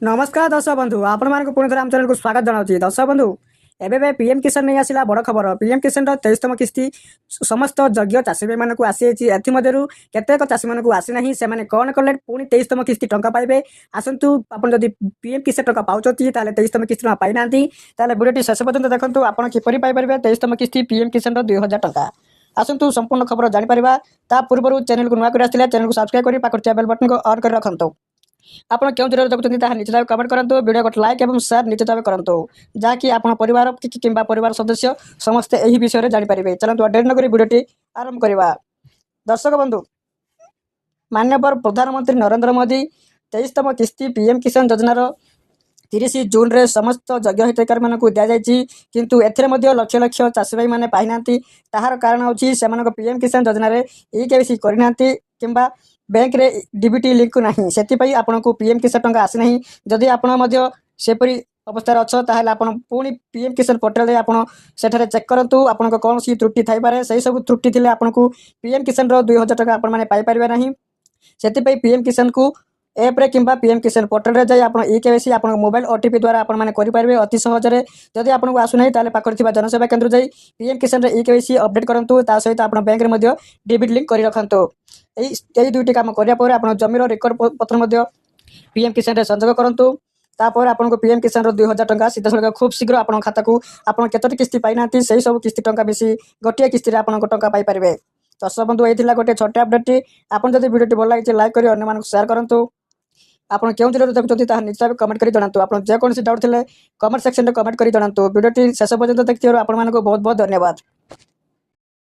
नमस्कार दर्शक बंधु आपण मानक पुणी थोड़े आम चैनल को स्वागत जनाऊँ दर्शक बंधु एबे पीएम किसान नहीं आसला बड़ खबर पीएम किसान 23तम किस्ती समस्त योग्य चाषी भाई मानक आसी एमध्य केतेक चाषी मानक आसी ना से कौन कले पुणी 23तम किस्ती टंका पाइबे आसतु आप पीएम किसान टंका पाँच 23तम किस्ती पाई ना भिडियो शेष पर्यटन देखो आप किपर पाइपर 23तम किस्ती पीएम किसान 2000 टंका आसतु संपूर्ण खबर जापर ता पूर्व चैनल को नुआ कर चैनल को सब्सक्राइब कर पाखर बेल बटन को ऑन कर रखु आप क्यों जिले देखुं ताहा निश्चित भाव कमेंट करूँ वीडियो गोटे लाइक और शेयर निश्चित भाव करूँ जहाँकि आप परिवार कि परिवार सदस्य समस्ते यही विषय में जानीपर चलते डेरी नक वीडियो आरंभ करवा। दर्शक बंधु माननीय प्रधानमंत्री नरेंद्र मोदी 23तम किस्ती पीएम किसान योजनार 30 जून रे समस्त योग्य हितकारी मानक दि जाएगी किंतु एथिरे लक्ष लक्ष चाषी भाई मैंने पाई ना ताहार कारण होची से पीएम किसान योजना ई केसी करना किंबा बैंक रे डीबीटी लिंक नहीं से आपन को पीएम किसान टंका आसी नहीं जदि आपड़ सेपरी अवस्था अच्छा ताहले आपन पुणी पीएम किसान पोर्टल रे आपन सेठारे चेक करंतु आपन को कौन सी त्रुटि थाई पारे सही सब त्रुटि थिले आपन को पीएम किसान रो 2000 टंका आपन माने पाई परिबे नहीं सेति पीएम किसान को एप रे किंबा पीएम किसान पोर्टल रे जाई आपन ई केवाईसी आपन मोबाइल ओटीपी द्वारा आपन माने करि परिबे अति सहज रे जदि आपन को आसु नहीं ताले पाखर थिबा जनसेवा केंद्र जाई पीएम किसान रे ई केवाईसी अपडेट करंतु ता सहित आपन बैंक रे मध्ये डेबिट लिंक करि रखंतु एई दुईटी काम करिया पर आपन जमीर रेकर्ड पत्र मध्ये पीएम किसान रे संयोग करंतु तापर आपन को पीएम किसान रो 2000 टंका सीधा सड़क खूब शीघ्र आपन खाता को आपन केतोटी किस्ती पाई नांती सही सब किस्ती टंका बेसी गोटिया किस्ती रे आपन को टंका पाई परिबे। दर्शक बंधु एथिला गोटे छोटे अपडेट आपन जदि वीडियो भल लागे लाइक करी अन्य मानक शेयर करंतु आप क्यों जिले देखुं ताहा निश्चय कमेंट कर जनातु आप जेकोसी डाउट थे कमेंट सेक्शन में कमेंट कर जनातु वीडियो शेष पर्यंत देखिए आप बहुत बहुत धन्यवाद।